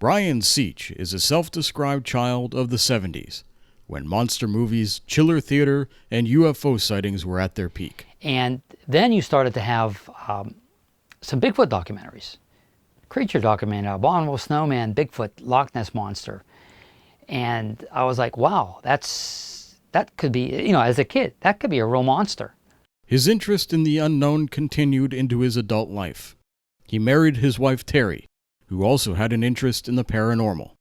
Brian Seech is a self-described child of the 70s, when monster movies, chiller theater, and UFO sightings were at their peak. And then you started to have some Bigfoot documentaries. Creature documentary, Abominable Snowman, Bigfoot, Loch Ness Monster. And I was like, wow, that could be, as a kid, that could be a real monster. His interest in the unknown continued into his adult life. He married his wife Terrie, who also had an interest in the paranormal.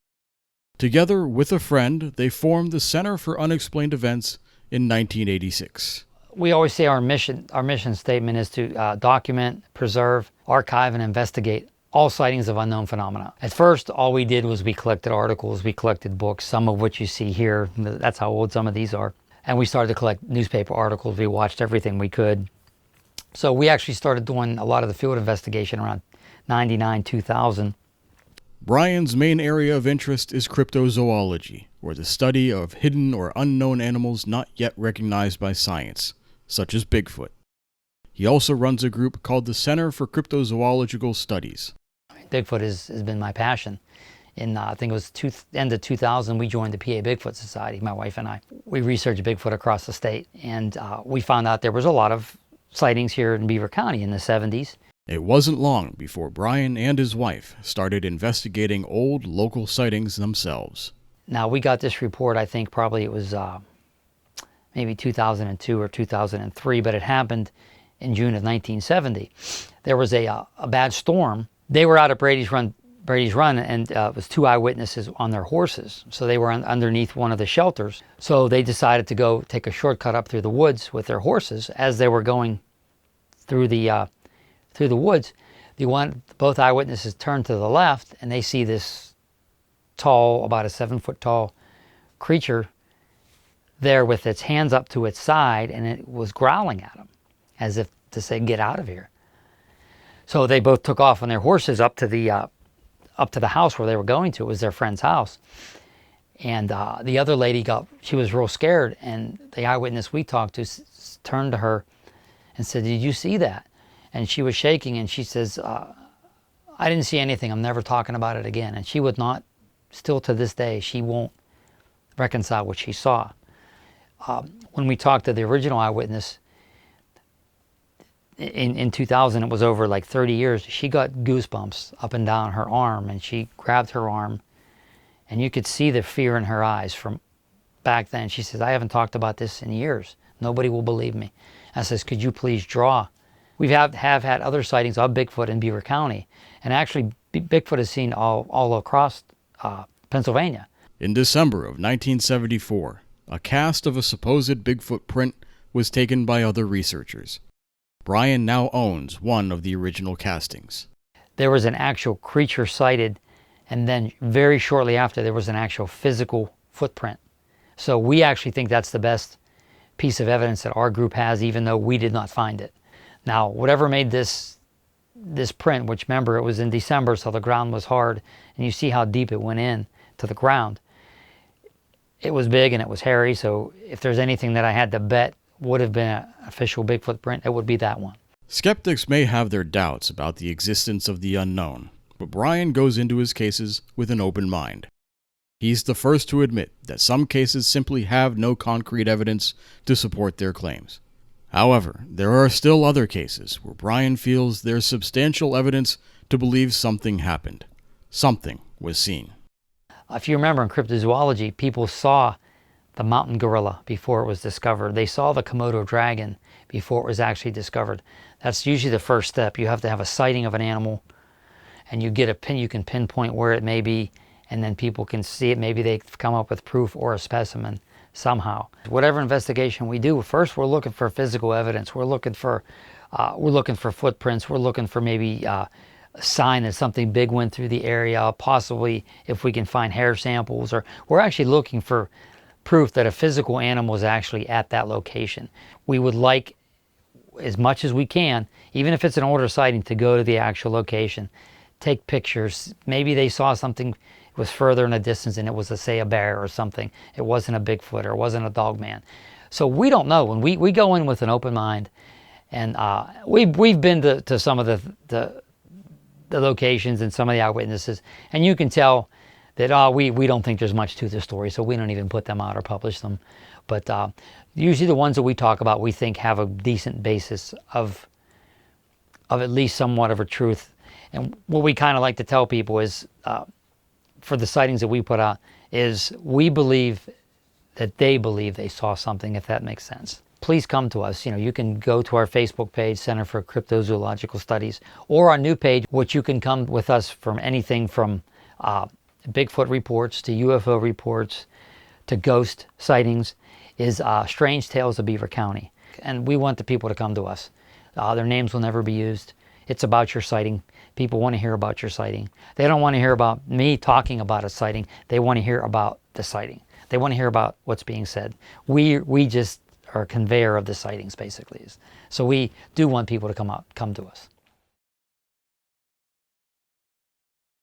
Together with a friend, they formed the Center for Unexplained Events in 1986. We always say our mission statement is to document, preserve, archive, and investigate all sightings of unknown phenomena. At first, all we did was we collected articles, we collected books, some of which you see here. That's how old some of these are. And we started to collect newspaper articles. We watched everything we could. So we actually started doing a lot of the field investigation around 99, 2000. Brian's main area of interest is cryptozoology, or the study of hidden or unknown animals not yet recognized by science, such as Bigfoot. He also runs a group called the Center for Cryptozoological Studies. Bigfoot has been my passion. In, I think it was end of 2000, we joined the PA Bigfoot Society, my wife and I. We researched Bigfoot across the state, and we found out there was a lot of sightings here in Beaver County in the 70s. It wasn't long before Brian and his wife started investigating old local sightings themselves. Now, we got this report, I think probably it was maybe 2002 or 2003, but it happened in June of 1970. There was a bad storm. They were out at Brady's Run, and it was two eyewitnesses on their horses. So they were underneath one of the shelters. So they decided to go take a shortcut up through the woods with their horses. As they were going through the woods, both eyewitnesses turned to the left, and they see this tall, about a 7-foot tall creature there with its hands up to its side, and it was growling at them as if to say, "Get out of here." So they both took off on their horses up to the house where they were going to. It was their friend's house. And the other lady she was real scared, and the eyewitness we talked to turned to her and said, "Did you see that?" And she was shaking, and she says, "I didn't see anything. I'm never talking about it again." And she would not, still to this day, she won't reconcile what she saw. When we talked to the original eyewitness, in 2000, it was over like 30 years, she got goosebumps up and down her arm, and she grabbed her arm, and you could see the fear in her eyes from back then. She says, "I haven't talked about this in years. Nobody will believe me." I says, "Could you please draw?" We have had other sightings of Bigfoot in Beaver County, and actually Bigfoot is seen all across Pennsylvania. In December of 1974, a cast of a supposed Bigfoot print was taken by other researchers. Brian now owns one of the original castings. There was an actual creature sighted, and then very shortly after, there was an actual physical footprint. So we actually think that's the best piece of evidence that our group has, even though we did not find it. Now, whatever made this print, which, remember, it was in December, so the ground was hard, and you see how deep it went in to the ground. It was big and it was hairy, so if there's anything that I had to bet would have been an official Bigfoot print, it would be that one. Skeptics may have their doubts about the existence of the unknown, but Brian goes into his cases with an open mind. He's the first to admit that some cases simply have no concrete evidence to support their claims. However, there are still other cases where Brian feels there's substantial evidence to believe something happened. Something was seen. If you remember, in cryptozoology, people saw the mountain gorilla before it was discovered. They saw the Komodo dragon before it was actually discovered. That's usually the first step. You have to have a sighting of an animal, and you can pinpoint where it may be, and then people can see it. Maybe they come up with proof or a specimen somehow. Whatever investigation we do, first we're looking for physical evidence. We're looking for footprints. We're looking for maybe a sign that something big went through the area. Possibly if we can find hair samples, or we're actually looking for proof that a physical animal is actually at that location. We would like, as much as we can, even if it's an older sighting, to go to the actual location, take pictures. Maybe they saw something, it was further in the distance, and it was, say, a bear or something. It wasn't a Bigfoot, or it wasn't a dog man. So we don't know. When we go in with an open mind, and we've been to some of the the locations and some of the eyewitnesses, and you can tell that we don't think there's much to the story, so we don't even put them out or publish them. But usually the ones that we talk about, we think have a decent basis of at least somewhat of a truth. And what we kind of like to tell people is, for the sightings that we put out, is we believe that they believe they saw something, if that makes sense. Please come to us. You can go to our Facebook page, Center for Cryptozoological Studies, or our new page, which you can come with us from anything from Bigfoot reports to UFO reports to ghost sightings, is Strange Tales of Beaver County. And we want the people to come to us. Their names will never be used. It's about your sighting. People want to hear about your sighting. They don't want to hear about me talking about a sighting. They want to hear about the sighting. They want to hear about what's being said. We just are a conveyor of the sightings, basically. So we do want people to come to us.